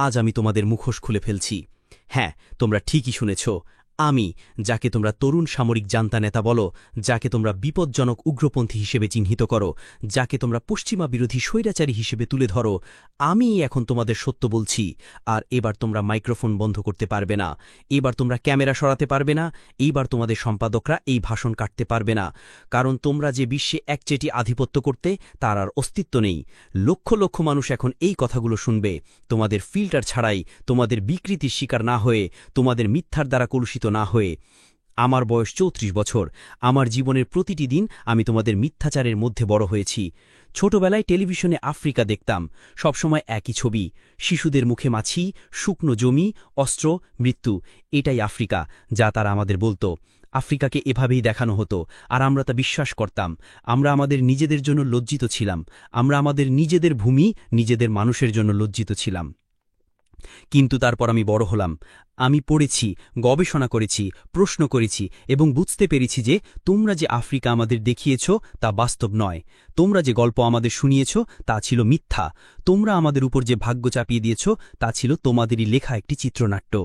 আজ আমি তোমাদের মুখোশ খুলে ফেলছি। হ্যাঁ, তোমরা ঠিকই শুনেছ, আমি, যাকে তোমরা তরুণ সামরিক জান্তা নেতা বলো, যাকে তোমরা বিপজ্জনক উগ্রপন্থী হিসেবে চিহ্নিত করো, যাকে তোমরা পশ্চিমা বিরোধী স্বৈরাচারী হিসেবে তুলে ধরো, আমি এখন তোমাদের সত্য বলছি। আর এবার তোমরা মাইক্রোফোন বন্ধ করতে পারবে না, এবার তোমরা ক্যামেরা সরাতে পারবে না, এইবার তোমাদের সম্পাদকরা এই ভাষণ কাটতে পারবে না, কারণ তোমরা যে বিশ্বে একচেটি আধিপত্য করতে, তার আর অস্তিত্ব নেই। লক্ষ লক্ষ মানুষ এখন এই কথাগুলো শুনবে, তোমাদের ফিল্টার ছাড়াই, তোমাদের বিকৃতির শিকার না হয়ে, তোমাদের মিথ্যার দ্বারা কলুষিত না হয়ে। আমার বয়স 34 বছর, আমার জীবনের প্রতিটি দিন আমি তোমাদের মিথ্যাচারের মধ্যে বড় হয়েছি। ছোটবেলায় টেলিভিশনে আফ্রিকা দেখতাম, সবসময় একই ছবি, শিশুদের মুখে মাছি, শুকনো জমি, অস্ত্র, মৃত্যু। এটাই আফ্রিকা, যা তারা আমাদের বলতো। আফ্রিকাকে এভাবেই দেখানো হতো, আর আমরা তা বিশ্বাস করতাম। আমরা আমাদের নিজেদের জন্য লজ্জিত ছিলাম, আমরা আমাদের নিজেদের ভূমি, নিজেদের মানুষের জন্য লজ্জিত ছিলাম। কিন্তু তারপর আমি বড় হলাম, আমি পড়েছি, গবেষণা করেছি, প্রশ্ন করেছি এবং বুঝতে পেরেছি যে তোমরা যে আফ্রিকা আমাদের দেখিয়েছ তা বাস্তব নয়। তোমরা যে গল্প আমাদের শুনিয়েছ তা ছিল মিথ্যা। তোমরা আমাদের উপর যে ভাগ্য চাপিয়ে দিয়েছ তা ছিল তোমাদেরই লেখা একটি চিত্রনাট্য।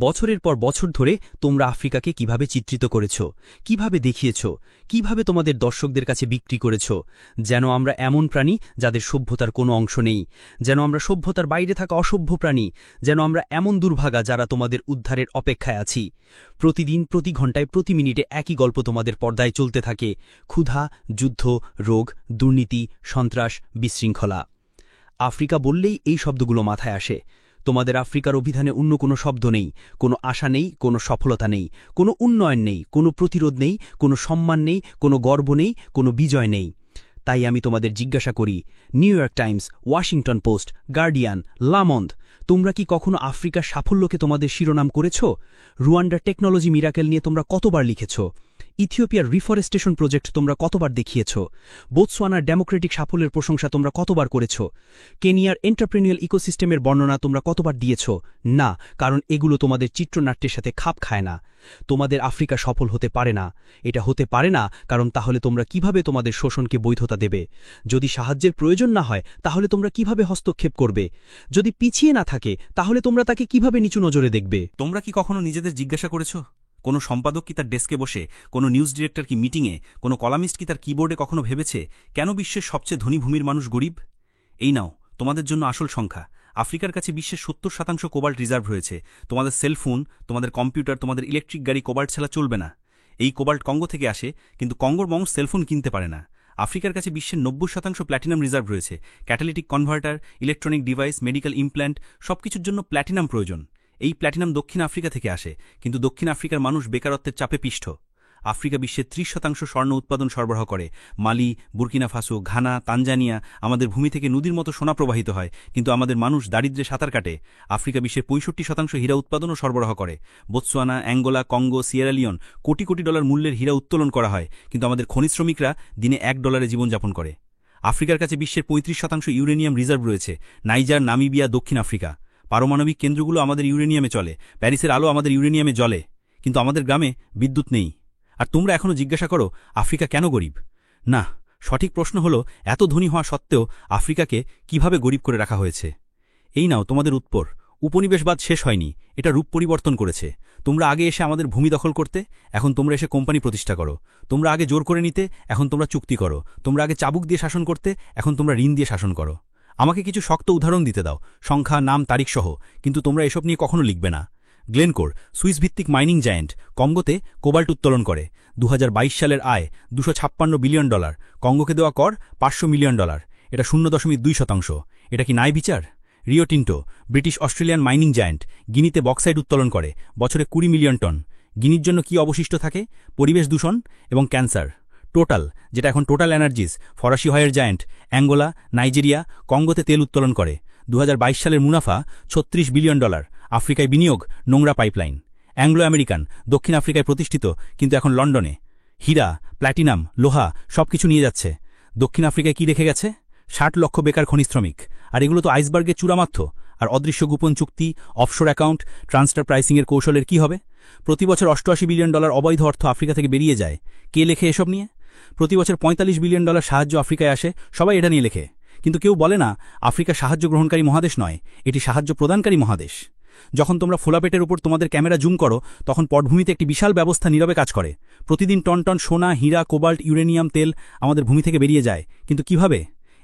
বছরের পর বছর ধরে তোমরা আফ্রিকাকে কিভাবে চিত্রিত করেছ, কিভাবে দেখিয়েছ, কিভাবে তোমাদের দর্শকদের কাছে বিক্রি করেছ, যেন আমরা এমন প্রাণী যাদের সভ্যতার কোনো অংশ নেই, যেন আমরা সভ্যতার বাইরে থাকা অসভ্য প্রাণী, যেন আমরা এমন দুর্ভাগা যারা তোমাদের উদ্ধারের অপেক্ষায় আছি। প্রতিদিন, প্রতি ঘণ্টায়, প্রতি মিনিটে একই গল্প তোমাদের পর্দায় চলতে থাকে: ক্ষুধা, যুদ্ধ, রোগ, দুর্নীতি, সন্ত্রাস, বিশৃঙ্খলা। আফ্রিকা বললেই এই শব্দগুলো মাথায় আসে। তোমাদের আফ্রিকার অভিধানে অন্য কোনো শব্দ নেই, কোনো আশা নেই, কোনো সফলতা নেই, কোনো উন্নয়ন নেই, কোনো প্রতিরোধ নেই, কোনো সম্মান নেই, কোনো গর্ব নেই, কোনো বিজয় নেই। তাই আমি তোমাদের জিজ্ঞাসা করি, New York Times, Washington Post, Guardian, Le Monde, তোমরা কি কখনো আফ্রিকার সাফল্যকে তোমাদের শিরোনাম করেছ? রুয়ান্ডার টেকনোলজি মিরাকেল নিয়ে তোমরা কতবার লিখেছ? ইথিওপিয়ার রিফরেস্টেশন প্রজেক্ট তোমরা কতবার দেখিয়েছ? বোতসোয়ানার ডেমোক্রেটিক সাফল্যের প্রশংসা তোমরা কতবার করেছ? কেনিয়ার এন্টারপ্রেনিয়াল ইকোসিস্টেমের বর্ণনা তোমরা কতবার দিয়েছ? না, কারণ এগুলো তোমাদের চিত্রনাট্যের সাথে খাপ খায় না। তোমাদের আফ্রিকা সফল হতে পারে না। এটা হতে পারে না, কারণ তাহলে তোমরা কিভাবে তোমাদের শোষণকে বৈধতা দেবে? যদি সাহায্যের প্রয়োজন না হয়, তাহলে তোমরা কিভাবে হস্তক্ষেপ করবে? যদি পিছিয়ে না থাকে, তাহলে তোমরা তাকে কিভাবে নিচু নজরে দেখবে? তোমরা কি কখনো নিজেদের জিজ্ঞাসা করেছ, কোনো সম্পাদক কি তার ডেস্কে বসে, কোনো নিউজ ডিরেক্টর কি মিটিংয়ে, কোনো কলামিস্ট কি তার কিবোর্ডে কখনো ভেবেছে কেন বিশ্বের সবচেয়ে ধনী ভূমির মানুষ গরিব? এই নাও তোমাদের জন্য আসল সংখ্যা। আফ্রিকার কাছে বিশ্বের 70% কোবাল্ট রিজার্ভ রয়েছে। তোমাদের সেলফোন, তোমাদের কম্পিউটার, তোমাদের ইলেকট্রিক গাড়ি কোবাল্ট ছাড়া চলবে না। এই কোবাল্ট কঙ্গো থেকে আসে, কিন্তু কঙ্গোর মানুষ সেলফোন কিনতে পারে না। আফ্রিকার কাছে বিশ্বের 90% প্ল্যাটিনাম রিজার্ভ রয়েছে। Catalytic converter, electronic device, medical implant, সবকিছুর জন্য প্ল্যাটিনাম প্রয়োজন। এই প্ল্যাটিনাম দক্ষিণ আফ্রিকা থেকে আসে, কিন্তু দক্ষিণ আফ্রিকার মানুষ বেকারত্বের চাপে পিষ্ট। আফ্রিকা বিশ্বের 30% স্বর্ণ উৎপাদন সরবরাহ করে। মালি, বুর্কিনা ফাসো, ঘানা, তানজানিয়া, আমাদের ভূমি থেকে নদীর মতো সোনা প্রবাহিত হয়, কিন্তু আমাদের মানুষ দারিদ্র্যে সাঁতার কাটে। আফ্রিকা বিশ্বের 65% হীরা উৎপাদনও সরবরাহ করে। Botswana, Angola, Congo, Sierra Leone কোটি কোটি ডলার মূল্যের হীরা উত্তোলন করা হয়, কিন্তু আমাদের খনিজ শ্রমিকরা দিনে $1 জীবনযাপন করে। আফ্রিকার কাছে বিশ্বের 35% ইউরেনিয়াম রিজার্ভ রয়েছে। নাইজার, নামিবিয়া, দক্ষিণ আফ্রিকা। পারমাণবিক কেন্দ্রগুলো আমাদের ইউরেনিয়ামে চলে, প্যারিসের আলো আমাদের ইউরেনিয়ামে জ্বলে, কিন্তু আমাদের গ্রামে বিদ্যুৎ নেই। আর তোমরা এখনও জিজ্ঞাসা করো আফ্রিকা কেন গরিব? না, সঠিক প্রশ্ন হলো এত ধনী হওয়া সত্ত্বেও আফ্রিকাকে কিভাবে গরিব করে রাখা হয়েছে। এই নাও তোমাদের উত্তর। উপনিবেশবাদ শেষ হয়নি, এটা রূপ পরিবর্তন করেছে। তোমরা আগে এসে আমাদের ভূমি দখল করতে, এখন তোমরা এসে কোম্পানি প্রতিষ্ঠা করো। তোমরা আগে জোর করে নিতে, এখন তোমরা চুক্তি করো। তোমরা আগে চাবুক দিয়ে শাসন করতে, এখন তোমরা ঋণ দিয়ে শাসন করো। আমাকে কিছু শক্ত উদাহরণ দিতে দাও, সংখ্যা, নাম, তারিখ সহ, কিন্তু তোমরা এসব নিয়ে কখনো লিখবে না। গ্লেনকোর, সুইস ভিত্তিক মাইনিং জায়ান্ট, কঙ্গোতে কোবাল্ট উত্তোলন করে। 2022 সালের আয় $256 বিলিয়ন। কঙ্গোকে দেওয়া কর $500 মিলিয়ন। এটা 0.2%। এটা কি ন্যায় বিচার? Rio Tinto, British Australian mining giant, গিনিতে বক্সাইট উত্তোলন করে, বছরে 20 মিলিয়ন টন। গিনির জন্য কি অবশিষ্ট থাকে? পরিবেশ দূষণ এবং ক্যান্সার। টোটাল, যেটা এখন টোটাল এনার্জিস, ফরাসি হয়ের জায়ান্ট, অ্যাঙ্গোলা, নাইজেরিয়া, কঙ্গোতে তেল উত্তোলন করে। 2022 সালের মুনাফা $36 বিলিয়ন। আফ্রিকায় বিনিয়োগ, নোংরা পাইপলাইন। অ্যাংলো আমেরিকান, দক্ষিণ আফ্রিকায় প্রতিষ্ঠিত, কিন্তু এখন লন্ডনে। হীরা, প্ল্যাটিনাম, লোহা সবকিছু নিয়ে যাচ্ছে। দক্ষিণ আফ্রিকায় কি রেখে গেছে? 60 লক্ষ বেকার খনিজ শ্রমিক। আর এগুলো তো আইসবার্গের চূড়ামাত্র। আর অদৃশ্য গোপন চুক্তি, অফশোর অ্যাকাউন্ট, ট্রান্সফার প্রাইসিংয়ের কৌশলের কি হবে? প্রতি বছর $88 বিলিয়ন অবৈধ অর্থ আফ্রিকা থেকে বেরিয়ে যায়। কে লেখে এসব নিয়ে? প্রতি বছর $45 বিলিয়ন সাহায্য আফ্রিকায় আসে, সবাই এটা নিয়ে লেখে। কিন্তু কেউ বলে না আফ্রিকা সাহায্য গ্রহণকারী মহাদেশ নয়, এটি সাহায্য প্রদানকারী মহাদেশ। যখন তোমরা ফোলাপেটের উপর তোমাদের ক্যামেরা জুম করো, তখন পটভূমিতে একটি বিশাল ব্যবস্থা নীরবে কাজ করে। প্রতিদিন টন টন সোনা, হীরা, কোবাল্ট, ইউরেনিয়াম তেল আমাদের ভূমি থেকে বেরিয়ে যায়। কিন্তু কিভাবে?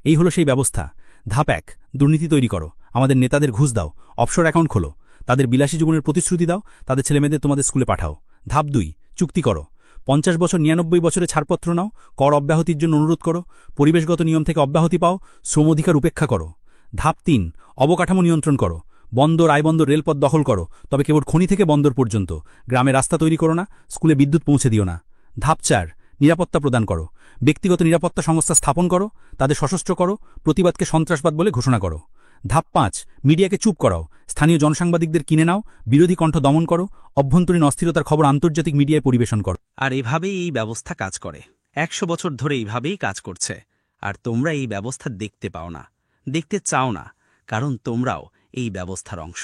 এই হলো সেই ব্যবস্থা। ধাপ ১, দুর্নীতি তৈরি করো, আমাদের নেতাদের ঘুষ দাও, অফশোর অ্যাকাউন্ট খোলো, তাদের বিলাসী জীবনের প্রতিশ্রুতি দাও, তাদের ছেলেমেয়েদের তোমাদের স্কুলে পাঠাও। ধাপ ২, চুক্তি করো, ৫০ বছর ৯৯ বছরে ছাড়পত্র নাও, কর অব্যাহতির জন্য অনুরোধ করো, পরিবেশগত নিয়ম থেকে অব্যাহতি পাও, শ্রম অধিকার উপেক্ষা করো। ধাপ ৩, অবকাঠামো নিয়ন্ত্রণ করো, বন্দর, আইবন্দর, রেলপথ দখল করো, তবে কেবল খনি থেকে বন্দর পর্যন্ত। গ্রামে রাস্তা তৈরি করো না, স্কুলে বিদ্যুৎ পৌঁছে দিও না। ধাপ ৪, নিরাপত্তা প্রদান করো, ব্যক্তিগত নিরাপত্তা সংস্থা স্থাপন করো, তাদের সশস্ত্র করো, প্রতিবাদকে সন্ত্রাসবাদ বলে ঘোষণা করো। ধাপ ৫, মিডিয়াকে চুপ করাও, স্থানীয় জনসাংবাদিকদের কিনে নাও, বিরোধী কণ্ঠ দমন করো, অভ্যন্তরীণ অস্থিরতার খবর আন্তর্জাতিক মিডিয়ায় পরিবেশন করো। আর এভাবেই এই ব্যবস্থা কাজ করে। ১০০ বছর ধরে এইভাবেই কাজ করছে। আর তোমরা এই ব্যবস্থা দেখতে পাও না, দেখতে চাও না, কারণ তোমরাও এই ব্যবস্থার অংশ।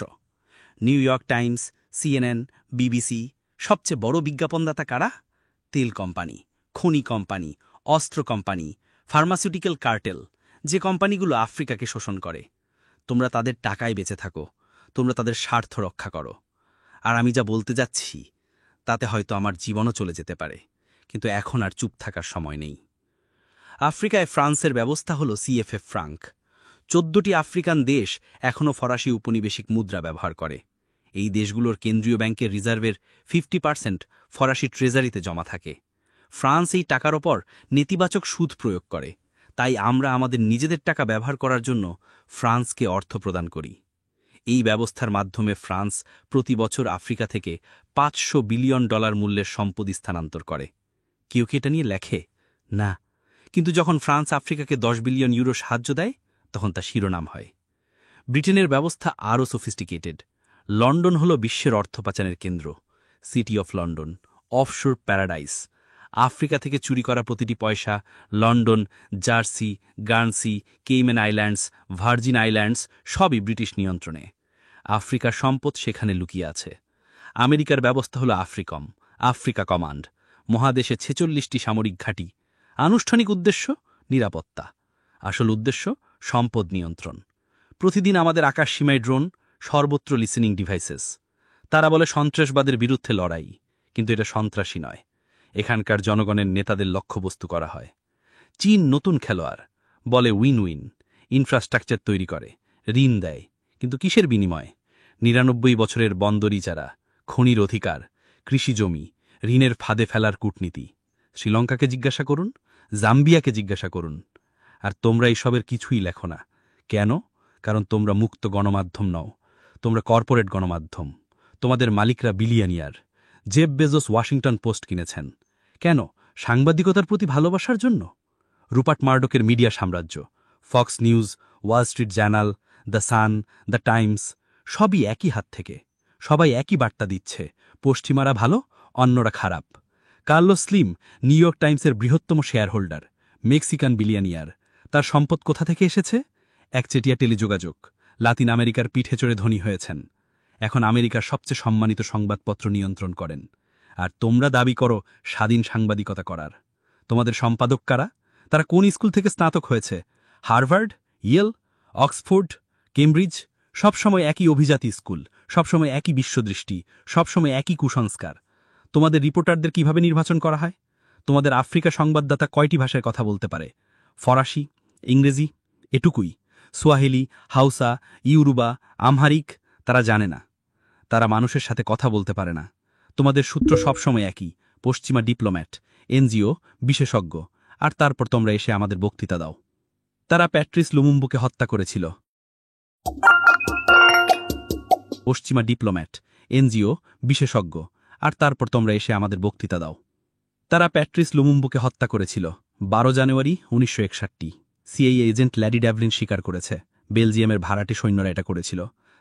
New York Times, CNN, BBC, সবচেয়ে বড় বিজ্ঞাপনদাতা কারা? তেল কোম্পানি, খনি কোম্পানি, অস্ত্র কোম্পানি, ফার্মাসিউটিক্যাল কার্টেল, যে কোম্পানিগুলো আফ্রিকাকে শোষণ করে। তোমরা তাদের টাকায় বেঁচে থাকো, তোমরা তাদের স্বার্থ রক্ষা করো। আর আমি যা বলতে যাচ্ছি তাতে হয়তো আমার জীবনও চলে যেতে পারে, কিন্তু এখন আর চুপ থাকার সময় নেই। আফ্রিকায় ফ্রান্সের ব্যবস্থা হল CFA ফ্রাঙ্ক। ১৪টি আফ্রিকান দেশ এখনও ফরাসি উপনিবেশিক মুদ্রা ব্যবহার করে। এই দেশগুলোর কেন্দ্রীয় ব্যাংকের রিজার্ভের 50% ফরাসি ট্রেজারিতে জমা থাকে। ফ্রান্স এই টাকার ওপর নেতিবাচক সুদ প্রয়োগ করে, তাই আমরা আমাদের নিজেদের টাকা ব্যবহার করার জন্য ফ্রান্সকে অর্থ প্রদান করি। এই ব্যবস্থার মাধ্যমে ফ্রান্স প্রতি বছর আফ্রিকা থেকে $৫০০ বিলিয়ন মূল্যের সম্পত্তি স্থানান্তর করে। কেউ কি এটা নিয়ে লেখে? না। কিন্তু যখন ফ্রান্স আফ্রিকাকে ১০ বিলিয়ন ইউরো সাহায্য দেয়, তখন তা শিরোনাম হয়। ব্রিটেনের ব্যবস্থা আরও সফিস্টিকেটেড। লন্ডন হল বিশ্বের অর্থ পাচারের কেন্দ্র, City of London, offshore paradise. Africa থেকে চুরি করা প্রতিটি পয়সা London, Jersey, Guernsey, Cayman Islands, Virgin Islands সবই ব্রিটিশ নিয়ন্ত্রণে। আফ্রিকার সম্পদ সেখানে লুকিয়ে আছে। আমেরিকার ব্যবস্থা হল আফ্রিকম, আফ্রিকা কমান্ড। মহাদেশে ৪৬টি সামরিক ঘাঁটি। আনুষ্ঠানিক উদ্দেশ্য নিরাপত্তা, আসল উদ্দেশ্য সম্পদ নিয়ন্ত্রণ। প্রতিদিন আমাদের আকাশসীমায় ড্রোন, সর্বত্র লিসেনিং ডিভাইসেস। তারা বলে সন্ত্রাসবাদের বিরুদ্ধে লড়াই, কিন্তু এটা সন্ত্রাসী নয়। এখানকার জনগণের নেতাদের লক্ষ্যবস্তু করা হয়। চীন নতুন খেলোয়াড়, বলে উইন উইন। ইনফ্রাস্ট্রাকচার তৈরি করে, ঋণ দেয়, কিন্তু কিসের বিনিময়ে? ৯৯ বছরের বন্দর ইজারা, খনির অধিকার, কৃষি জমি, ঋণের ফাঁদে ফেলার কূটনীতি। শ্রীলঙ্কাকে জিজ্ঞাসা করুন, জাম্বিয়াকে জিজ্ঞাসা করুন। আর তোমরা এইসবের কিছুই লেখো না। কেন? কারণ তোমরা মুক্ত গণমাধ্যম নও, তোমরা কর্পোরেট গণমাধ্যম। তোমাদের মালিকরা billionaire. Jeff Bezos Washington post কিনেছেন কেন? সাংবাদিকতার প্রতি ভালোবাসার জন্য? রুপার্ট মার্ডকের মিডিয়া সাম্রাজ্য, Fox news, Wall Street journal, the sun, the Times, সবই একই হাত থেকে। সবাই একই বার্তা দিচ্ছে, পশ্চিমারা ভালো, অন্যরা খারাপ। কার্লোস স্লিম নিউ ইয়র্ক টাইমসের বৃহত্তম শেয়ার হোল্ডার, মেক্সিকান বিলিয়নিয়ার। তার সম্পদ কোথা থেকে এসেছে? একচেটিয়া টেলিযোগাযোগ। লাতিন আমেরিকার পিঠে চড়ে ধনী হয়েছেন। এখন আমেরিকার সবচেয়ে সম্মানিত সংবাদপত্র নিয়ন্ত্রণ করেন। আর তোমরা দাবি করো স্বাধীন সাংবাদিকতা করার। তোমাদের সম্পাদক কারা? তারা কোন স্কুল থেকে স্নাতক হয়েছে? Harvard, Yale, Oxford, Cambridge? সবসময় একই অভিজাতি স্কুল, সবসময় একই বিশ্বদৃষ্টি, সবসময় একই কুসংস্কার। তোমাদের রিপোর্টারদের কিভাবে নির্বাচন করা হয়? তোমাদের আফ্রিকা সংবাদদাতা কয়টি ভাষায় কথা বলতে পারে? ফরাসি, ইংরেজি, এটুকুই। সোয়াহিলি, হাউসা, ইউরুবা, আমহারিক তারা জানে না। তারা মানুষের সাথে কথা বলতে পারে না। তোমাদের সূত্র সবসময় একই, পশ্চিমা ডিপ্লোম্যাট, এনজিও, বিশেষজ্ঞ। আর তারপর তোমরা এসে আমাদের বক্তৃতা দাও। তারা প্যাট্রিস লুমুম্বুকে হত্যা করেছিল। পশ্চিমা ডিপ্লোম্যাট, এনজিও, বিশেষজ্ঞ। আর তারপর তোমরা এসে আমাদের বক্তৃতা দাও। তারা প্যাট্রিস লুমুম্বুকে হত্যা করেছিল ১২ জানুয়ারি ১৯৬১। সিআইএ এজেন্ট ল্যাডি ড্যাভলিন স্বীকার করেছে বেলজিয়ামের ভাড়াটে সৈন্যরা এটা করেছিল।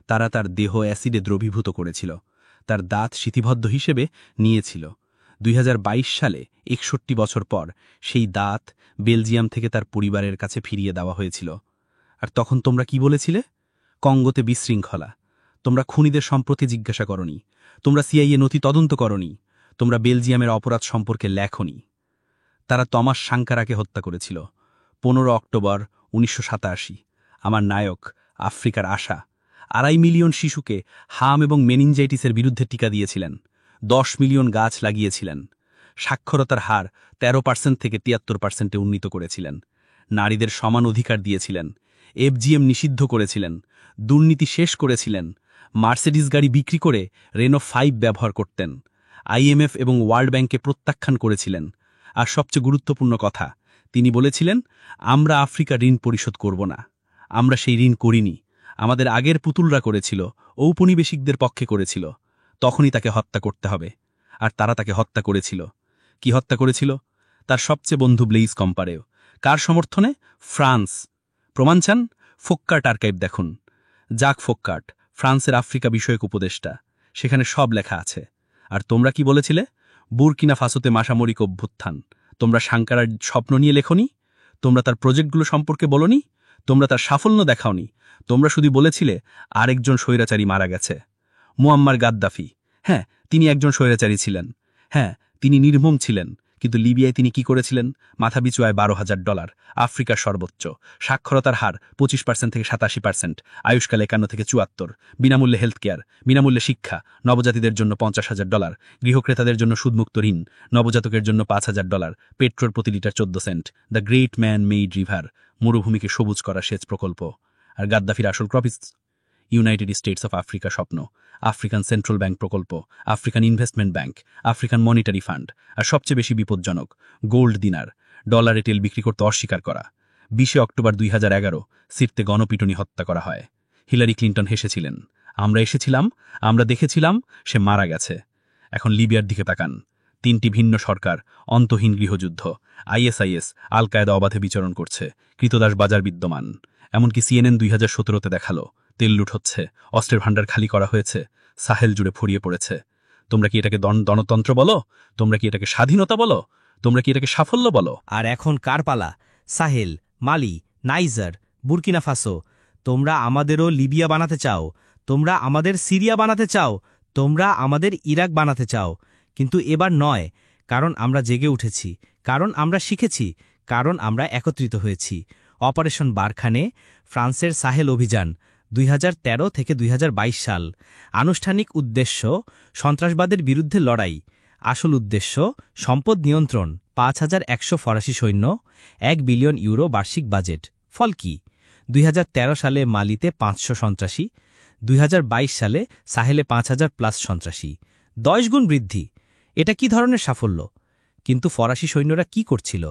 তারা তার দেহ অ্যাসিডে দ্রবীভূত করেছিল, তার দাঁত শিথিবদ্ধ হিসেবে নিয়েছিল। ২০২২ সালে ৬১ বছর পর সেই দাঁত বেলজিয়াম থেকে তার পরিবারের কাছে ফিরিয়ে দেওয়া হয়েছিল। আর তখন তোমরা কি বলেছিলে? কঙ্গোতে বিশৃঙ্খলা। তোমরা খুনিদের সম্পর্কে জিজ্ঞাসা করনি, তোমরা সিআইএ নথি তদন্ত করনি, তোমরা বেলজিয়ামের অপরাধ সম্পর্কে লেখনি। তারা তমাস সাঙ্কারাকে হত্যা করেছিল ১৫ অক্টোবর 1987। আমার নায়ক, আফ্রিকার আশা, 2.5 মিলিয়ন শিশুকে হাম এবং মেনিনজাইটিসের বিরুদ্ধে টিকা দিয়েছিলেন, 10 মিলিয়ন গাছ লাগিয়েছিলেন, সাক্ষরতার হার 13% থেকে 73%-এ উন্নীত করেছিলেন, নারীদের সমান অধিকার দিয়েছিলেন, এফজিএম নিষিদ্ধ করেছিলেন, দুর্নীতি শেষ করেছিলেন, মার্সিডিজ গাড়ি বিক্রি করে রেনো 5 ব্যবহার করতেন, আইএমএফ এবং ওয়ার্ল্ড ব্যাংকে প্রত্যাখ্যান করেছিলেন। আর সবচেয়ে গুরুত্বপূর্ণ কথা, তিনি বলেছিলেন, আমরা আফ্রিকা ঋণ পরিশোধ করব না। আমরা সেই ঋণ করিনি। আমাদের আগের পুতুলরা করেছিল, ঔপনিবেশিকদের পক্ষে করেছিল। তখনই তাকে হত্যা করতে হবে। আর তারা তাকে হত্যা করেছিল। কি হত্যা করেছিল? তার সবচেয়ে বন্ধু ব্লেইজ কম্পারেও। কার সমর্থনে? ফ্রান্স। প্রমাণ চান? ফোক্কার্ট আর্কাইভ দেখুন। জাক ফোক্কার্ট, ফ্রান্সের আফ্রিকা বিষয়ক উপদেষ্টা। সেখানে সব লেখা আছে। আর তোমরা কি বলেছিলে? বুরকিনা ফাসোতে মাসামরিক অভ্যুত্থান। তোমরা সাঙ্কারার স্বপ্ন নিয়ে লেখনি? তোমরা তার প্রজেক্টগুলো সম্পর্কে বলনি? তোমরা তার সাফল্য দেখাওনি? তোমরা শুধু বলেছিলে আরেকজন স্বৈরাচারী মারা গেছে। Muammar Gaddafi. হ্যাঁ, তিনি একজন স্বৈরাচারী ছিলেন। হ্যাঁ, তিনি নির্মম ছিলেন। কিন্তু লিবিয়ায় তিনি কি করেছিলেন? মাথাপিছু আয় $12,000, আফ্রিকার সর্বোচ্চ, সাক্ষরতার হার 25% থেকে 87%, আয়ুষ্কাল 51 থেকে 74, বিনামূল্যে হেলথ কেয়ার, বিনামূল্যে শিক্ষা, নবজাতিদের জন্য $50,000, গৃহক্রেতাদের জন্য সুদমুক্ত ঋণ, নবজাতকের জন্য $5,000, পেট্রোল প্রতি litre 14 cent, the Great Man Made River, মরুভূমিকে সবুজ করা সেচ প্রকল্প। আর গাদ্দাফির আসল ক্রপিস? ইউনাইটেড স্টেটস অফ আফ্রিকা স্বপ্ন, আফ্রিকান সেন্ট্রাল ব্যাংক প্রকল্প, African Investment Bank, African Monetary Fund, আর সবচেয়ে বেশি বিপজ্জনক, গোল্ড দিনার, ডলারে তেল বিক্রি করতে অস্বীকার করা। 20 অক্টোবর 2011 সিরতে গণপিটুনি হত্যা করা হয়। হিলারি ক্লিন্টন হেসেছিলেন। আমরা এসেছিলাম, আমরা দেখেছিলাম, সে মারা গেছে। এখন লিবিয়ার দিকে তাকান। 3টি ভিন্ন সরকার, অন্তহীন গৃহযুদ্ধ, আইএসআইএস, আল কায়েদা অবাধে বিচরণ করছে, কৃতদাস বাজার বিদ্যমান। এমনকি সিএনএন 2017-তে দেখালো তেল লুট হচ্ছে, অস্ত্রের ভাণ্ডার খালি করা হয়েছে, সাহেল জুড়ে ফড়িয়ে পড়েছে। তোমরা কি এটাকে গণতন্ত্র বলো? তোমরা কি এটাকে স্বাধীনতা বলো? তোমরা কি এটাকে সাফল্য বলো? আর এখন কার পালা? সাহেল, মালি, নাইজার, বুরকিনা ফাসো। তোমরা আমাদেরও লিবিয়া বানাতে চাও, তোমরা আমাদের সিরিয়া বানাতে চাও, তোমরা আমাদের ইরাক বানাতে চাও। কিন্তু এবার নয়, কারণ আমরা জেগে উঠেছি, কারণ আমরা শিখেছি, কারণ আমরা একত্রিত হয়েছি। অপারেশন বারখানে, ফ্রান্সের সাহেল অভিযান, 2013 থেকে 2022 সাল। আনুষ্ঠানিক উদ্দেশ্য সন্ত্রাসবাদের বিরুদ্ধে লড়াই। আসল উদ্দেশ্য সম্পদ নিয়ন্ত্রণ। 5100 ফরাসি সৈন্য, 1 বিলিয়ন ইউরো বার্ষিক বাজেট। ফল কি? 2013 সালে মালিতে 500 সন্ত্রাসী, 2022 সালে সাহেলে 5000+ সন্ত্রাসী, 10 গুণ বৃদ্ধি। এটা কি ধরনের সাফল্য? কিন্তু ফরাসি সৈন্যরা কি করছিল?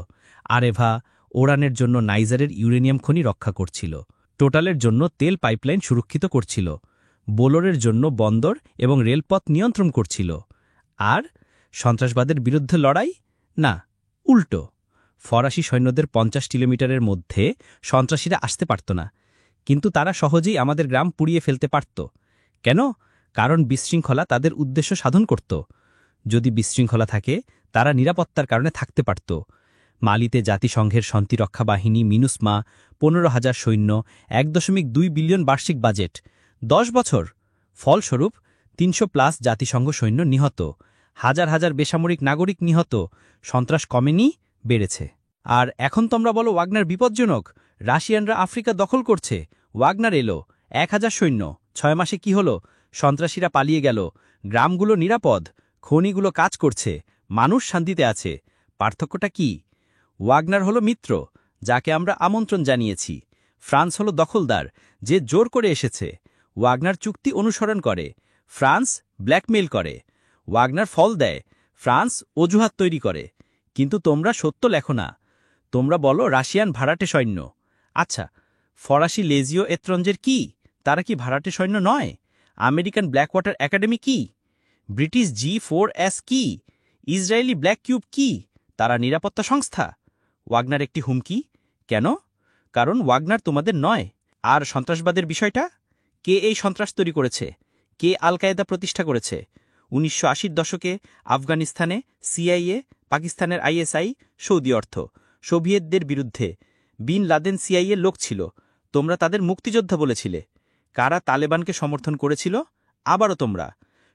আরেভা, ওরানের জন্য নাইজারের ইউরেনিয়াম খনি রক্ষা করছিল, টোটালের জন্য তেল পাইপলাইন সুরক্ষিত করছিল, বোলোরের জন্য বন্দর এবং রেলপথ নিয়ন্ত্রণ করছিল। আর সন্ত্রাসবাদের বিরুদ্ধে লড়াই? না, উল্টো। ফরাসি সৈন্যদের 50 কিলোমিটারের মধ্যে সন্ত্রাসীরা আসতে পারত না, কিন্তু তারা সহজেই আমাদের গ্রাম পুড়িয়ে ফেলতে পারত। কেন? কারণ বিশৃঙ্খলা তাদের উদ্দেশ্য সাধন করত। যদি বিশৃঙ্খলা থাকে, তারা নিরাপত্তার কারণে থাকতে পারত। মালিতে জাতিসংঘের শান্তিরক্ষা বাহিনী মিনুসমা, 15,000 সৈন্য, 1.2 বিলিয়ন বার্ষিক বাজেট, 10 বছর। ফলস্বরূপ 300+ জাতিসংঘ সৈন্য নিহত, হাজার হাজার বেসামরিক নাগরিক নিহত। সন্ত্রাস কমেনি, বেড়েছে। আর এখন তোমরা বলো ওয়াগনার বিপজ্জনক, রাশিয়ানরা আফ্রিকা দখল করছে। ওয়াগনার এলো, 1000 সৈন্য, 6 মাসে কি হলো? সন্ত্রাসীরা পালিয়ে গেল, গ্রামগুলো নিরাপদ, খনিগুলো কাজ করছে, মানুষ শান্তিতে আছে। পার্থক্যটা কি? ওয়াগনার হলো মিত্র, যাকে আমরা আমন্ত্রণ জানিয়েছি। ফ্রান্স হলো দখলদার, যে জোর করে এসেছে। ওয়াগনার চুক্তি অনুসরণ করে, ফ্রান্স ব্ল্যাকমেইল করে। ওয়াগনার ফল দেয়, ফ্রান্স অজুহাত তৈরি করে। কিন্তু তোমরা সত্য লেখো না। তোমরা বলো রাশিয়ান ভাড়াটে সৈন্য। আচ্ছা, ফরাসি লেজিও এত্রঞ্জের কি? তারা কি ভাড়াটে সৈন্য নয়? আমেরিকান ব্ল্যাকওয়াটার একাডেমি কি? ব্রিটিশ G4S কি? ইসরায়েলি ব্ল্যাক কিউব কি? তারা নিরাপত্তা সংস্থা। ওয়াগনার একটি হুমকি। কেন? কারণ ওয়াগনার তোমাদের নয়। আর সন্ত্রাসবাদের বিষয়টা? কে এই সন্ত্রাস তৈরি করেছে? কে আল কায়েদা প্রতিষ্ঠা করেছে? 1980-র দশকে আফগানিস্তানে সিআইএ, পাকিস্তানের আইএসআই, সৌদি অর্থ, সোভিয়েতদের বিরুদ্ধে। বিন লাদেন সিআইএ লোক ছিল। তোমরা তাদের মুক্তিযোদ্ধা বলেছিলে। কারা তালেবানকে সমর্থন করেছিল? আবারও তোমরা।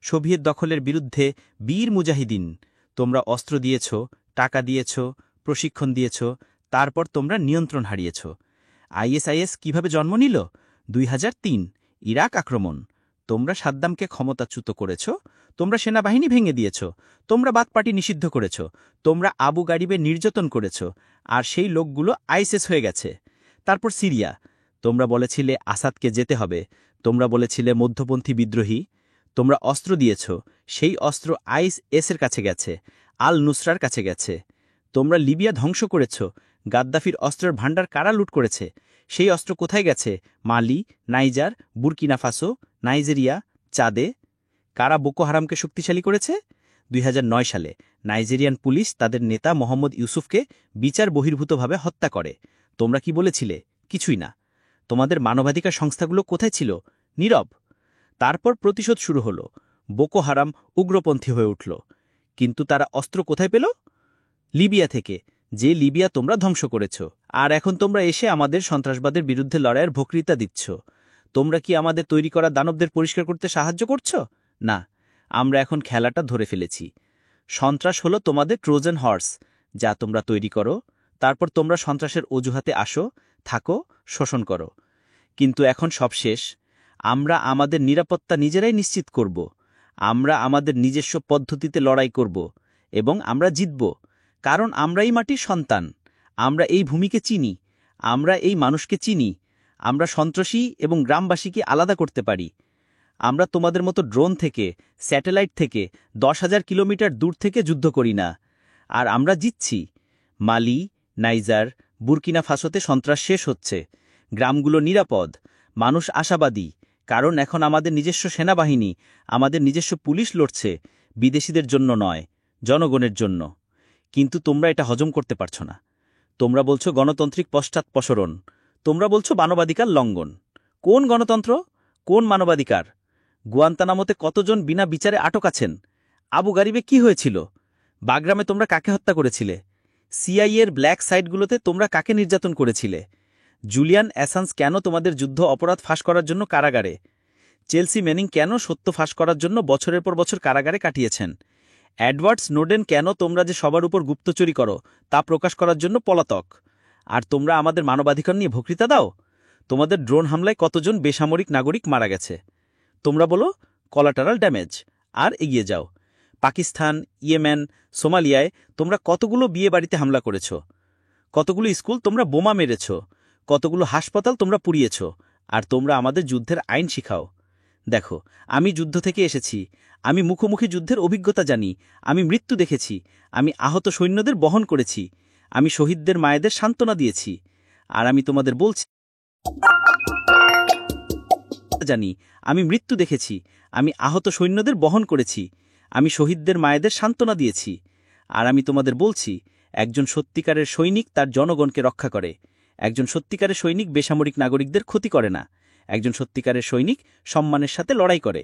সোভিয়েত দখলের বিরুদ্ধে বীর মুজাহিদিন। তোমরা অস্ত্র দিয়েছ, টাকা দিয়েছ, প্রশিক্ষণ দিয়েছ, তারপর তোমরা নিয়ন্ত্রণ হারিয়েছ। আইএসআইএস কিভাবে জন্ম নিল? 2003 ইরাক আক্রমণ। তোমরা সাদ্দামকে ক্ষমতাচ্যুত করেছ, তোমরা সেনাবাহিনী ভেঙে দিয়েছ, তোমরা বাথ পার্টি নিষিদ্ধ করেছ, তোমরা আবু গারিবে নির্যাতন করেছ, আর সেই লোকগুলো আইএসএস হয়ে গেছে। তারপর সিরিয়া, তোমরা বলেছিলে আসাদকে যেতে হবে, তোমরা বলেছিলে মধ্যপন্থী বিদ্রোহী, তোমরা অস্ত্র দিয়েছ, সেই অস্ত্র আইএসএসের কাছে গেছে, আল নুসরার কাছে গেছে। তোমরা লিবিয়া ধ্বংস করেছ, গাদ্দাফির অস্ত্রের ভাণ্ডার কারা লুট করেছে, সেই অস্ত্র কোথায় গেছে? মালি, নাইজার, বুরকিনা ফাসো, নাইজেরিয়া, চাদে। কারা বোকো হারামকে শক্তিশালী করেছে? 2009 সালে নাইজেরিয়ান পুলিশ তাদের নেতা মোহাম্মদ ইউসুফকে বিচার বহির্ভূতভাবে হত্যা করে। তোমরা কি বলেছিলে? কিছুই না। তোমাদের মানবাধিকার সংস্থাগুলো কোথায় ছিল? নীরব। তারপর প্রতিশোধ শুরু হলো, বোকো হারাম উগ্রপন্থী হয়ে উঠল। কিন্তু তারা অস্ত্র কোথায় পেল? লিবিয়া থেকে, যে লিবিয়া তোমরা ধ্বংস করেছ। আর এখন তোমরা এসে আমাদের সন্ত্রাসবাদের বিরুদ্ধে লড়াইয়ের বক্তৃতা দিচ্ছ। তোমরা কি আমাদের তৈরি করা দানবদের পরিষ্কার করতে সাহায্য করছ? না, আমরা এখন খেলাটা ধরে ফেলেছি। সন্ত্রাস হলো তোমাদের ট্রোজান হর্স, যা তোমরা তৈরি করো, তারপর তোমরা সন্ত্রাসের অজুহাতে আসো, থাকো, শোষণ করো। কিন্তু এখন সব শেষ। আমরা আমাদের নিরাপত্তা নিজেরাই নিশ্চিত করব। আমরা আমাদের নিজস্ব পদ্ধতিতে লড়াই করব এবং আমরা জিতব, কারণ আমরাই মাটির সন্তান। আমরা এই ভূমিকে চিনি, আমরা এই মানুষকে চিনি। আমরা সন্ত্রাসী এবং গ্রামবাসীকে আলাদা করতে পারি। আমরা তোমাদের মতো ড্রোন থেকে, স্যাটেলাইট থেকে 10,000 কিলোমিটার দূর থেকে যুদ্ধ করি না। আর আমরা জিতছি। মালি, নাইজার, বুরকিনা ফাসোতে সন্ত্রাস শেষ হচ্ছে, গ্রামগুলো নিরাপদ, মানুষ আশাবাদী, কারণ এখন আমাদের নিজস্ব সেনাবাহিনী, আমাদের নিজস্ব পুলিশ লড়ছে, বিদেশিদের জন্য নয়, জনগণের জন্য। কিন্তু তোমরা এটা হজম করতে পারছ না। তোমরা বলছো গণতান্ত্রিক পশ্চাৎপসরণ, তোমরা বলছো মানবাধিকার লঙ্ঘন। কোন গণতন্ত্র? কোন মানবাধিকার? গুয়ান্তানামোতে কতজন বিনা বিচারে আটক আছেন? আবু গারিবে কি হয়েছিল? বাগরামে তোমরা কাকে হত্যা করেছিলে? সিআইএর ব্ল্যাক সাইটগুলোতে তোমরা কাকে নির্যাতন করেছিলে? জুলিয়ান অ্যাসান্স কেন তোমাদের যুদ্ধ অপরাধ ফাঁস করার জন্য কারাগারে? চেলসি ম্যানিং কেন সত্য ফাঁস করার জন্য বছরের পর বছর কারাগারে কাটিয়েছেন? এডওয়ার্ড স্নোডেন কেন তোমরা যে সবার উপর গুপ্তচুরি করো তা প্রকাশ করার জন্য পলাতক? আর তোমরা আমাদের মানবাধিকার নিয়ে বক্তৃতা দাও? তোমাদের ড্রোন হামলায় কতজন বেসামরিক নাগরিক মারা গেছে? তোমরা বলো কলাটারাল ড্যামেজ, আর এগিয়ে যাও। পাকিস্তান, ইয়েমেন, সোমালিয়ায় তোমরা কতগুলো বিয়ে বাড়িতে হামলা করেছ, কতগুলো স্কুল তোমরা বোমা মেরেছ, কতগুলো হাসপাতাল তোমরা পুড়িয়েছ, আর তোমরা আমাদের যুদ্ধের আইন শিখাও। দেখো, আমি যুদ্ধ থেকে এসেছি, আমি মুখোমুখি যুদ্ধের অভিজ্ঞতা জানি, আমি মৃত্যু দেখেছি, আমি আহত সৈন্যদের বহন করেছি, আমি শহীদদের মায়েদের সান্ত্বনা দিয়েছি। আর আমি তোমাদের বলছি জানি, আমি মৃত্যু দেখেছি, আমি আহত সৈন্যদের বহন করেছি, আমি শহীদদের মায়েদের সান্ত্বনা দিয়েছি। আর আমি তোমাদের বলছি, একজন সত্যিকারের সৈনিক তার জনগণকে রক্ষা করে, একজন সত্যিকারের সৈনিক বেসামরিক নাগরিকদের ক্ষতি করে না, একজন সত্যিকারের সৈনিক সম্মানের সাথে লড়াই করে।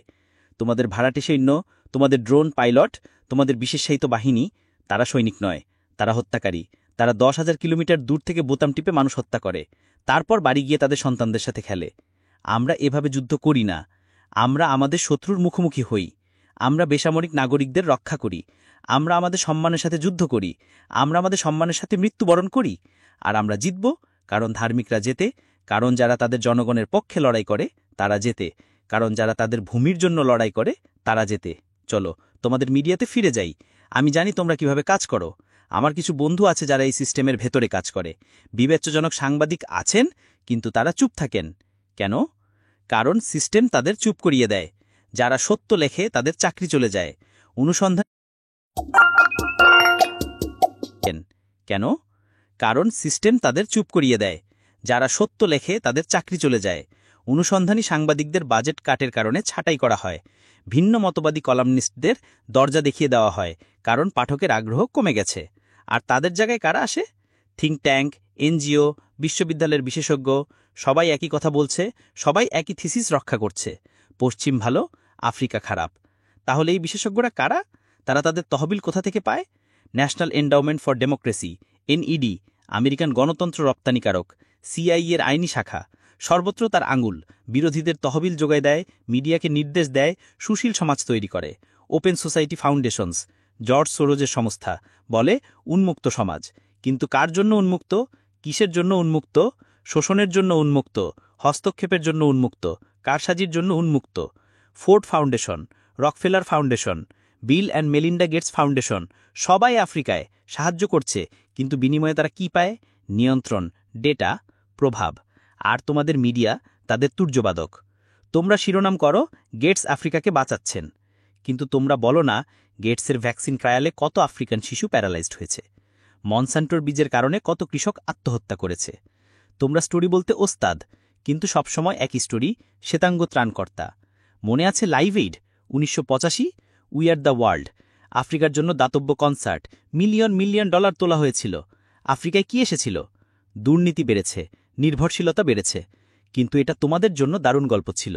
তোমাদের ভাড়াটে সৈন্য, তোমাদের ড্রোন পাইলট, তোমাদের বিশেষায়িত বাহিনী, তারা সৈনিক নয়, তারা হত্যাকারী। তারা 10,000 কিলোমিটার দূর থেকে বোতাম টিপে মানুষ হত্যা করে, তারপর বাড়ি গিয়ে তাদের সন্তানদের সাথে খেলে। আমরা এভাবে যুদ্ধ করি না। আমরা আমাদের শত্রুর মুখোমুখি হই, আমরা বেসামরিক নাগরিকদের রক্ষা করি, আমরা আমাদের সম্মানের সাথে যুদ্ধ করি, আমরা আমাদের সম্মানের সাথে মৃত্যুবরণ করি। আর আমরা জিতব, কারণ ধার্মিকরা জেতে, কারণ যারা তাদের জনগণের পক্ষে লড়াই করে তারা জেতে, কারণ যারা তাদের ভূমির জন্য লড়াই করে তারা জেতে। চলো তোমাদের মিডিয়াতে ফিরে যাই। আমি জানি তোমরা কিভাবে কাজ করো। আমার কিছু বন্ধু আছে যারা এই সিস্টেমের ভেতরে কাজ করে। বিবেচ্যজনক সাংবাদিক আছেন, কিন্তু তারা চুপ থাকেন। কেন? কারণ সিস্টেম তাদের চুপ করিয়ে দেয়। যারা সত্য লেখে তাদের চাকরি চলে যায়। অনুসন্ধান কেন? কারণ সিস্টেম তাদের চুপ করিয়ে দেয়। যারা সত্য লেখে তাদের চাকরি চলে যায়। অনুসন্ধানী সাংবাদিকদের বাজেট কাটের কারণে ছাঁটাই করা হয়। ভিন্ন মতবাদী কলামনিস্টদের দরজা দেখিয়ে দেওয়া হয়, কারণ পাঠকের আগ্রহ কমে গেছে। আর তাদের জায়গায় কারা আসে? থিঙ্ক ট্যাঙ্ক, এনজিও, বিশ্ববিদ্যালয়ের বিশেষজ্ঞ। সবাই একই কথা বলছে, সবাই একই থিসিস রক্ষা করছে। পশ্চিম ভালো, আফ্রিকা খারাপ। তাহলে এই বিশেষজ্ঞরা কারা? তারা তাদের তহবিল কোথা থেকে পায়? National endowment for democracy, NED, American গণতন্ত্র রপ্তানিকারক, সিআইএর আইনি শাখা। সর্বত্র তার আঙুল। বিরোধীদের তহবিল যোগায় দেয়, মিডিয়াকে নির্দেশ দেয়, সুশীল সমাজ তৈরি করে। ওপেন সোসাইটি ফাউন্ডেশনস, জর্জ সোরোজের সংস্থা, বলে উন্মুক্ত সমাজ। কিন্তু কার জন্য উন্মুক্ত? কিসের জন্য উন্মুক্ত? শোষণের জন্য উন্মুক্ত, হস্তক্ষেপের জন্য উন্মুক্ত, কারসাজির জন্য উন্মুক্ত। Ford Foundation, Rockefeller Foundation, Bill and Melinda Gates Foundation সবাই আফ্রিকায় সাহায্য করছে, কিন্তু বিনিময়ে তারা কি পায়? নিয়ন্ত্রণ, ডেটা, প্রভাব। আর তোমাদের মিডিয়া তাদের তুর্যবাদক। তোমরা শিরোনাম করো গেটস আফ্রিকাকে বাঁচাচ্ছেন, কিন্তু তোমরা বলো না গেটসের ভ্যাকসিন ট্রায়ালে কত আফ্রিকান শিশু প্যারালাইজড হয়েছে, মনসান্টোর বীজের কারণে কত কৃষক আত্মহত্যা করেছে। তোমরা স্টোরি বলতে ওস্তাদ, কিন্তু সবসময় একই স্টোরি, শ্বেতাঙ্গ ত্রাণকর্তা। মনে আছে live aid 1985, we are the world, আফ্রিকার জন্য দাতব্য কনসার্ট, মিলিয়ন মিলিয়ন ডলার তোলা হয়েছিল। আফ্রিকায় কি এসেছিল? দুর্নীতি বেড়েছে, নির্ভরশীলতা বেড়েছে, কিন্তু এটা তোমাদের জন্য দারুণ গল্প ছিল।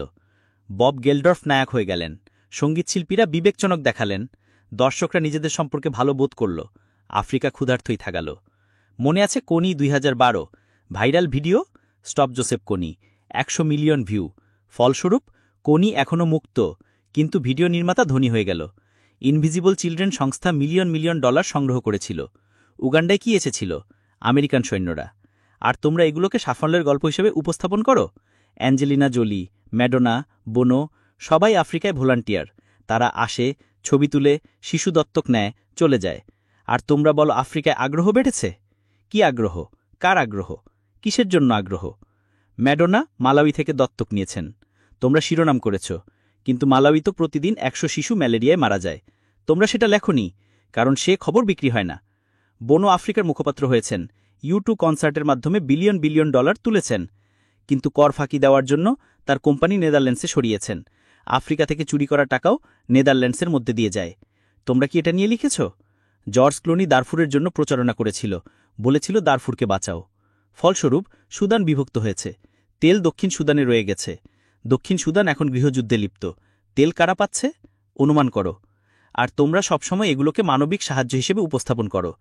বব গেলডর্ফ নায়ক হয়ে গেলেন, সঙ্গীতশিল্পীরা বিবেকজনক দেখালেন, দর্শকরা নিজেদের সম্পর্কে ভালো বোধ করল, আফ্রিকা ক্ষুধার্তই থাকাল। মনে আছে কোনি 2012, ভাইরাল ভিডিও স্টপ জোসেফ কোনি, 100 মিলিয়ন ভিউ। ফলস্বরূপ কোনি এখনও মুক্ত, কিন্তু ভিডিও নির্মাতা ধনী হয়ে গেল। ইনভিজিবল চিলড্রেন সংস্থা মিলিয়ন মিলিয়ন ডলার সংগ্রহ করেছিল। উগান্ডায় কি এসেছিল? আমেরিকান সৈন্যরা। আর তোমরা এগুলোকে সাফল্যের গল্প হিসেবে উপস্থাপন করো। অ্যাঞ্জেলিনা জোলি, ম্যাডোনা, বোনো সবাই আফ্রিকায় ভলান্টিয়ার। তারা আসে, ছবি তুলে, শিশু দত্তক নেয়, চলে যায়। আর তোমরা বলো আফ্রিকায় আগ্রহ বেড়েছে। কি আগ্রহ? কার আগ্রহ? কিসের জন্য আগ্রহ? ম্যাডোনা মালাউই থেকে দত্তক নিয়েছেন, তোমরা শিরোনাম করেছ, কিন্তু মালাউই তো প্রতিদিন 100 শিশু ম্যালেরিয়ায় মারা যায়। তোমরা সেটা লেখনি, কারণ সে খবর বিক্রি হয় না। বোনো আফ্রিকার মুখপাত্র হয়েছেন, U2 কনসার্টের মাধ্যমে বিলিয়ন বিলিয়ন ডলার তুলেছেন, কিন্তু কর ফাঁকি দেওয়ার জন্য তার কোম্পানি নেদারল্যান্ডসে সরিয়েছেন। আফ্রিকা থেকে চুরি করা টাকাও নেদারল্যান্ডসের মধ্যে দিয়ে যায়। তোমরা কি এটা নিয়ে লিখেছ? জর্জ ক্লুনি দারফুরের জন্য প্রচারণা করেছিল, বলেছিল দারফুরকে বাঁচাও। ফলস্বরূপ সুদান বিভক্ত হয়েছে, তেল দক্ষিণ সুদানে রয়ে গেছে। দক্ষিণ সুদান এখন গৃহযুদ্ধে লিপ্ত। তেল কারা পাচ্ছে? অনুমান করো। আর তোমরা সবসময় এগুলোকে মানবিক সাহায্য হিসেবে উপস্থাপন করো,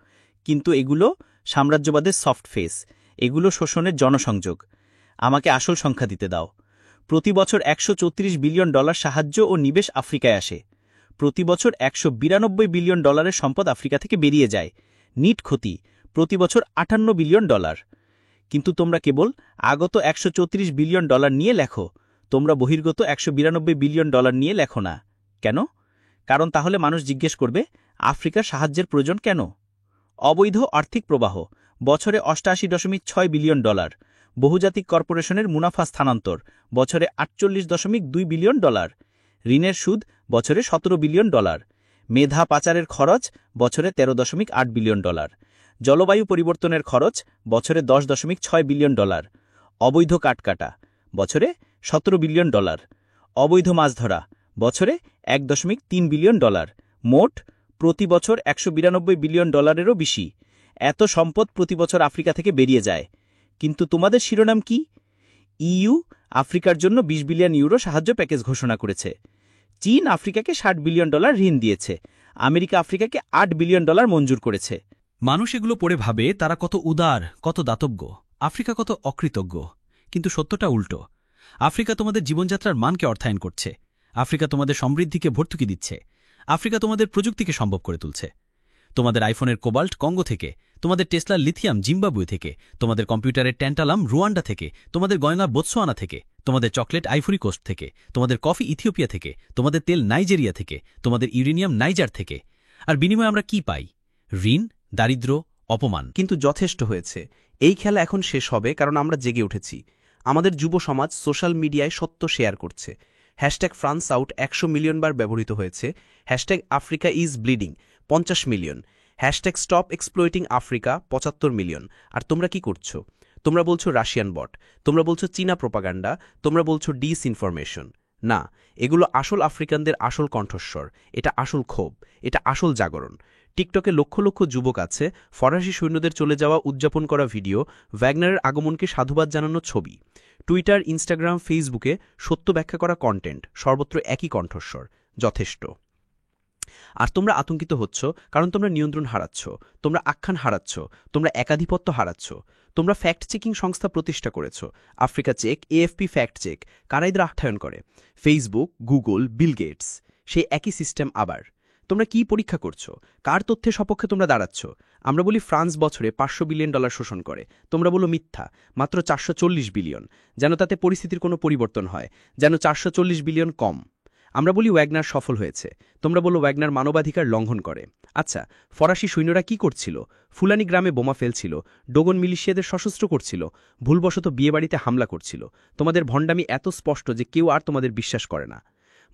কিন্তু এগুলো সাম্রাজ্যবাদের সফট ফেস, এগুলো শোষণের জনসংযোগ। আমাকে আসল সংখ্যা দিতে দাও। প্রতি বছর 134 বিলিয়ন ডলার সাহায্য ও নিবেশ আফ্রিকায় আসে। প্রতি বছর 192 বিলিয়ন ডলারের সম্পদ আফ্রিকা থেকে বেরিয়ে যায়। নিট ক্ষতি প্রতি বছর 58 বিলিয়ন ডলার। কিন্তু তোমরা কেবল আগত 134 বিলিয়ন ডলার নিয়ে লেখো, তোমরা বহির্গত 192 বিলিয়ন ডলার নিয়ে লেখো না। কেন? কারণ তাহলে মানুষ জিজ্ঞেস করবে আফ্রিকার সাহায্যের প্রয়োজন কেন? অবৈধ আর্থিক প্রবাহ বছরে 88.6 বিলিয়ন ডলার। বহুজাতিক কর্পোরেশনের মুনাফা স্থানান্তর বছরে 48.2 বিলিয়ন ডলার। ঋণের সুদ বছরে 17 বিলিয়ন ডলার। মেধা পাচারের খরচ বছরে 13.8 বিলিয়ন ডলার। জলবায়ু পরিবর্তনের খরচ বছরে 10.6 বিলিয়ন ডলার। অবৈধ কাঠকাটা বছরে 17 বিলিয়ন ডলার। অবৈধ মাছ ধরা বছরে 1.3 বিলিয়ন ডলার। মোট প্রতি বছর 192 বিলিয়ন ডলারেরও বেশি। এত সম্পদ প্রতি বছর আফ্রিকা থেকে বেরিয়ে যায়, কিন্তু তোমাদের শিরোনাম কি? ইইউ আফ্রিকার জন্য 20 বিলিয়ন ইউরো সাহায্য প্যাকেজ ঘোষণা করেছে। চীন আফ্রিকাকে 60 বিলিয়ন ডলার ঋণ দিয়েছে। আমেরিকা আফ্রিকাকে 8 বিলিয়ন ডলার মঞ্জুর করেছে। মানুষ এগুলো পড়ে ভাবে তারা কত উদার, কত দাতব্য, আফ্রিকা কত অকৃতজ্ঞ। কিন্তু সত্যটা উল্টো। আফ্রিকা তোমাদের জীবনযাত্রার মানকে অর্থায়ন করছে। আফ্রিকা তোমাদের সমৃদ্ধিকে ভর্তুকি দিচ্ছে। আফ্রিকা তোমাদের প্রযুক্তিকে সম্ভব করে তুলছে। তোমাদের আইফোনের কোবাল্ট কঙ্গো থেকে, তোমাদের টেসলার লিথিয়াম জিম্বাবুয়ে থেকে, তোমাদের কম্পিউটারের ট্যান্টালাম রুয়ান্ডা থেকে, তোমাদের গয়না বোতসোয়ানা থেকে, তোমাদের চকলেট আইভরি কোস্ট থেকে, তোমাদের কফি ইথিওপিয়া থেকে, তোমাদের তেল নাইজেরিয়া থেকে, তোমাদের ইউরেনিয়াম নাইজার থেকে। আর বিনিময়ে আমরা কি পাই? ঋণ, দারিদ্র্য, অপমান। কিন্তু যথেষ্ট হয়েছে। এই খেলা এখন শেষ হবে, কারণ আমরা জেগে উঠেছি। আমাদের যুব সমাজ সোশ্যাল মিডিয়ায় সত্য শেয়ার করছে। #ফ্রান্স আউট 100 মিলিয়ন বার ব্যবহৃত হয়েছে। #Africa is bleeding 50 million. #Stop exploiting Africa 75 million. আর তোমরা কি করছো? তোমরা বলছো রাশিয়ান বট, তোমরা বলছো চীনা প্রোপাগান্ডা, তোমরা বলছো ডিসইনফরমেশন। না, এগুলো আসল আফ্রিকানদের আসল কণ্ঠস্বর। এটা আসল ক্ষোভ, এটা আসল জাগরণ। টিকটকে লক্ষ লক্ষ যুবক আছে, ফরাসি সৈন্যদের চলে যাওয়া উদযাপন করা ভিডিও, ওয়াগনারের আগমনকে সাধুবাদ জানানো ছবি। টুইটার, ইনস্টাগ্রাম, ফেসবুকে সত্য ব্যাখ্যা করা কন্টেন্ট, সর্বত্র একই কণ্ঠস্বর। যথেষ্ট। আর তোমরা আতঙ্কিত হচ্ছ, কারণ তোমরা নিয়ন্ত্রণ হারাচ্ছ, তোমরা আখ্যান হারাচ্ছ, তোমরা একাধিপত্য হারাচ্ছ। তোমরা ফ্যাক্ট চেকিং সংস্থা প্রতিষ্ঠা করেছ, Africa Check, AFP fact check. কারা এদের আখ্যায়ন করে? Facebook, Google, Bill Gates. সেই একই সিস্টেম আবার। তোমরা কি পরীক্ষা করছো? কার তথ্যের সপক্ষে তোমরা দাঁড়াচ্ছ? আমরা বলি ফ্রান্স বছরে $500 বিলিয়ন শোষণ করে, তোমরা বলো মিথ্যা, মাত্র 440 বিলিয়ন, যেন তাতে পরিস্থিতির কোনো পরিবর্তন হয়, যেন 440 বিলিয়ন কম। আমরা বলি ওয়াগনার সফল হয়েছে, তোমরা বলো ওয়াগনার মানবাধিকার লঙ্ঘন করে। আচ্ছা, ফরাসি সৈন্যরা কি করছিল? ফুলানি গ্রামে বোমা ফেলছিল, ডোগন মিলিশিয়াদের সশস্ত্র করছিল, ভুলবশত বিয়েবাড়িতে হামলা করছিল। তোমাদের ভণ্ডামি এত স্পষ্ট যে কেউ আর তোমাদের বিশ্বাস করে না।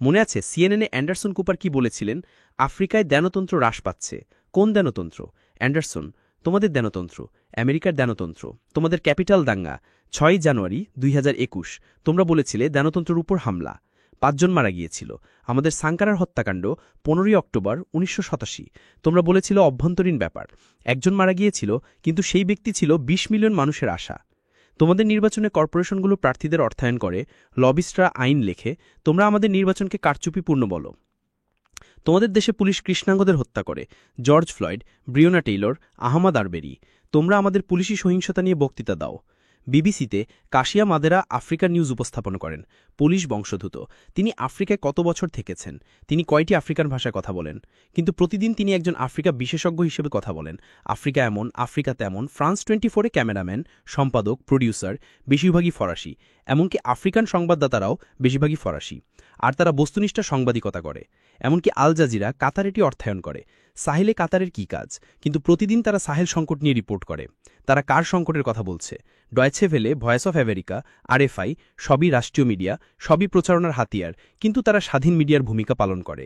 মনে আছে সিএনএনে অ্যান্ডারসন কুপার কি বলেছিলেন? আফ্রিকায় দেনতন্ত্র হ্রাস পাচ্ছে। কোন দেনতন্ত্র? অ্যান্ডারসন, তোমাদের দেনতন্ত্র, আমেরিকার দেনতন্ত্র, তোমাদের ক্যাপিটাল দাঙ্গা 6 জানুয়ারি 2021। তোমরা বলেছিলে দেনতন্ত্রের উপর হামলা, 5 জন মারা গিয়েছিল। আমাদের সাঙ্কারার হত্যাকাণ্ড 15 অক্টোবর 1987। তোমরা বলেছিল অভ্যন্তরীণ ব্যাপার, 1 জন মারা গিয়েছিল, কিন্তু সেই ব্যক্তি ছিল 20 মিলিয়ন মানুষের আশা। তোমাদের নির্বাচনে কর্পোরেশনগুলো প্রার্থীদের অর্থায়ন করে, লবিস্টরা আইন লেখে, তোমরা আমাদের নির্বাচনকে কারচুপিপূর্ণ বলো। তোমাদের দেশে পুলিশ কৃষ্ণাঙ্গদের হত্যা করে, জর্জ ফ্লয়েড, ব্রিওনা টেইলর, আহমাদ আরবেরি। তোমরা আমাদের পুলিশি সহিংসতা নিয়ে বক্তৃতা দাও। বিবিসিতে কাশিয়া মাদেরা আফ্রিকার নিউজ উপস্থাপন করেন, পুলিশ বংশোদ্ভূত। তিনি আফ্রিকায় কত বছর থেকেছেন? তিনি কয়টি আফ্রিকান ভাষায় কথা বলেন? কিন্তু প্রতিদিন তিনি একজন আফ্রিকা বিশেষজ্ঞ হিসেবে কথা বলেন। আফ্রিকা এমন, আফ্রিকা তেমন। ফ্রান্স 24-এ ক্যামেরাম্যান, সম্পাদক, প্রডিউসার, বেশিরভাগই ফরাসি। এমনকি আফ্রিকান সংবাদদাতারাও বেশিরভাগই ফরাসি। আর তারা বস্তুনিষ্ঠ সাংবাদিকতা করে। এমনকি আল জাজিরা কাতার এটি অর্থায়ন করে। সাহেলে কাতারের কি কাজ? কিন্তু প্রতিদিন তারা সাহেল সংকট নিয়ে রিপোর্ট করে। তারা কার সংকটের কথা বলছে? Deutsche Welle, Voice of America, RFI, সবই রাষ্ট্রীয় মিডিয়া, সবই প্রচারণার হাতিয়ার, কিন্তু তারা স্বাধীন মিডিয়ার ভূমিকা পালন করে।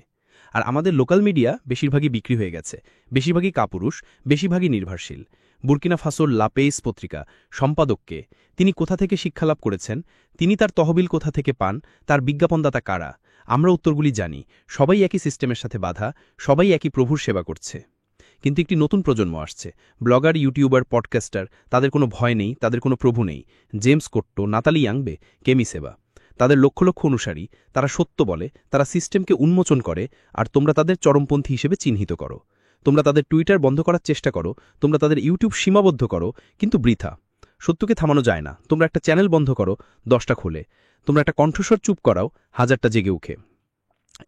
আর আমাদের লোকাল মিডিয়া বেশিরভাগই বিক্রি হয়ে গেছে, বেশিরভাগই কাপুরুষ, বেশিরভাগই নির্ভরশীল। বুর্কিনা ফাসোর লাপেইস পত্রিকা সম্পাদককে, তিনি কোথা থেকে শিক্ষালাভ করেছেন? তিনি তার তহবিল কোথা থেকে পান? তার বিজ্ঞাপনদাতা কারা? আমরা উত্তরগুলি জানি। সবাই একই সিস্টেমের সাথে বাধা, সবাই একই প্রভুর সেবা করছে। কিন্তু একটি নতুন প্রজন্ম আসছে, ব্লগার, ইউটিউবার, পডকাস্টার। তাদের কোনো ভয় নেই, তাদের কোনো প্রভু নেই। জেমস কোট্টো, নাতালি ইয়াংবে, কেমি সেবা। তাদের লক্ষ লক্ষ অনুসারী, তারা সত্য বলে, তারা সিস্টেমকে উন্মোচন করে, আর তোমরা তাদের চরমপন্থী হিসেবে চিহ্নিত করো। তোমরা তাদের টুইটার বন্ধ করার চেষ্টা করো, তোমরা তাদের ইউটিউব সীমাবদ্ধ করো, কিন্তু বৃথা। সত্যকে থামানো যায় না। তোমরা একটা চ্যানেল বন্ধ করো, 10টা খোলে। তোমরা একটা কণ্ঠস্বর চুপ করাও, 1000টা জেগে উঠে।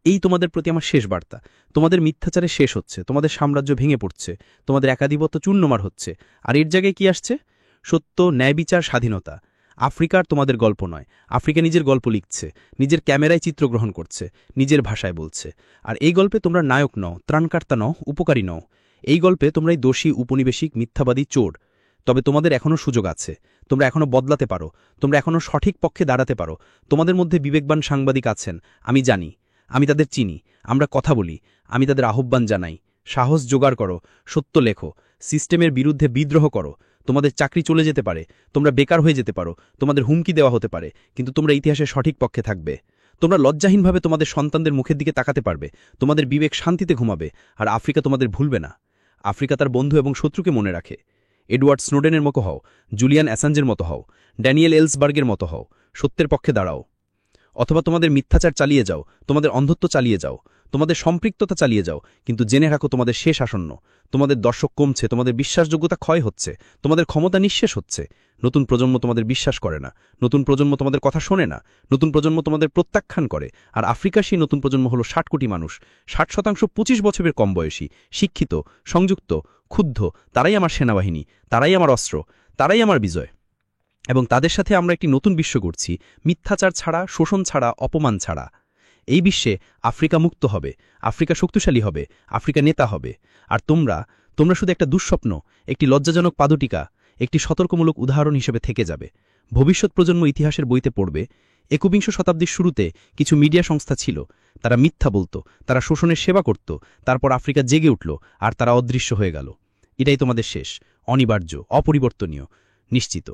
এই তোমাদের প্রতি আমার শেষ বার্তা। তোমাদের মিথ্যাচারে শেষ হচ্ছে, তোমাদের সাম্রাজ্য ভেঙে পড়ছে, তোমাদের একাধিপত্য চূর্ণমার হচ্ছে। আর এর জায়গায় কি আসছে? সত্য, ন্যায়, বিচার, স্বাধীনতা। আফ্রিকার তোমাদের গল্প নয়। আফ্রিকা নিজের গল্প লিখছে, নিজের ক্যামেরায় চিত্রগ্রহণ করছে, নিজের ভাষায় বলছে। আর এই গল্পে তোমরা নায়ক নও, ত্রাণকর্তা নও, উপকারী নও। এই গল্পে তোমরাই দোষী, উপনিবেশিক, মিথ্যাবাদী, চোর। তবে তোমাদের এখনও সুযোগ আছে। তোমরা এখনও বদলাতে পারো, তোমরা এখনও সঠিক পক্ষে দাঁড়াতে পারো। তোমাদের মধ্যে বিবেকবান সাংবাদিক আছেন, আমি জানি। আমি তাদের চিনি। আমরা কথা বলি, আমি তাদের আহ্বান জানাই। সাহস জোগাড় করো, সত্য লেখো, সিস্টেমের বিরুদ্ধে বিদ্রোহ করো। তোমাদের চাকরি চলে যেতে পারে, তোমরা বেকার হয়ে যেতে পারো, তোমাদের হুমকি দেওয়া হতে পারে, কিন্তু তোমরা ইতিহাসের সঠিক পক্ষে থাকবে। তোমরা লজ্জাহীনভাবে তোমাদের সন্তানদের মুখের দিকে তাকাতে পারবে, তোমাদের বিবেক শান্তিতে ঘুমাবে। আর আফ্রিকা তোমাদের ভুলবে না। আফ্রিকা তার বন্ধু এবং শত্রুকে মনে রাখে। এডওয়ার্ড স্নোডেনের মতো হও, জুলিয়ান অ্যাসাঞ্জের মতো হও, ড্যানিয়েল এলসবার্গের মতো হও। সত্যের পক্ষে দাঁড়াও। অথবা তোমাদের মিথ্যাচার চালিয়ে যাও, তোমাদের অন্ধত্ব চালিয়ে যাও, তোমাদের সম্পৃক্ততা চালিয়ে যাও, কিন্তু জেনে রাখো তোমাদের শেষ আসন্ন। তোমাদের দর্শক কমছে, তোমাদের বিশ্বাসযোগ্যতা ক্ষয় হচ্ছে, তোমাদের ক্ষমতা নিঃশেষ হচ্ছে। নতুন প্রজন্ম তোমাদের বিশ্বাস করে না, নতুন প্রজন্ম তোমাদের কথা শোনে না, নতুন প্রজন্ম তোমাদের প্রত্যাখ্যান করে। আর আফ্রিকার সেই নতুন প্রজন্ম হলো 60 কোটি মানুষ। 60% 25 বছরের কম বয়সী, শিক্ষিত, সংযুক্ত, ক্ষুব্ধ। তারাই আমার সেনাবাহিনী, তারাই আমার অস্ত্র, তারাই আমার বিজয়। এবং তাদের সাথে আমরা একটি নতুন বিশ্ব গড়ছি, মিথ্যাচার ছাড়া, শোষণ ছাড়া, অপমান ছাড়া। এই বিশ্বে আফ্রিকা মুক্ত হবে, আফ্রিকা শক্তিশালী হবে, আফ্রিকা নেতা হবে। আর তোমরা শুধু একটা দুঃস্বপ্ন, একটি লজ্জাজনক পাদটিকা, একটি সতর্কমূলক উদাহরণ হিসেবে থেকে যাবে। ভবিষ্যৎ প্রজন্ম ইতিহাসের বইতে পড়বে, 21 শতাব্দীর শুরুতে কিছু মিডিয়া সংস্থা ছিল, তারা মিথ্যা বলতো, তারা শোষণের সেবা করত, তারপর আফ্রিকা জেগে উঠল, আর তারা অদৃশ্য হয়ে গেল। এটাই তোমাদের শেষ, অনিবার্য, অপরিবর্তনীয়, নিশ্চিত।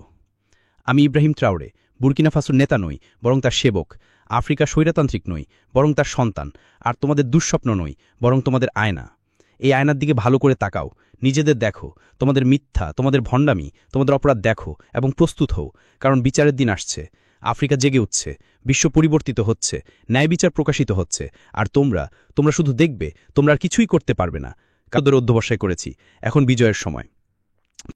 আমি ইব্রাহিম ট্রাওরে, বুর্কিনা ফাসোর নেতা নই, বরং তার সেবক। আফ্রিকা স্বৈরতান্ত্রিক নই, বরং তার সন্তান। আর তোমাদের দুঃস্বপ্ন নই, বরং তোমাদের আয়না। এই আয়নার দিকে ভালো করে তাকাও, নিজেদের দেখো, তোমাদের মিথ্যা, তোমাদের ভণ্ডামি, তোমাদের অপরাধ দেখো এবং প্রস্তুত হও, কারণ বিচারের দিন আসছে। আফ্রিকা জেগে উঠছে, বিশ্ব পরিবর্তিত হচ্ছে, ন্যায় বিচার প্রকাশিত হচ্ছে। আর তোমরা শুধু দেখবে, তোমরা আর কিছুই করতে পারবে না। কাদের অধ্যবসায় করেছি, এখন বিজয়ের সময়।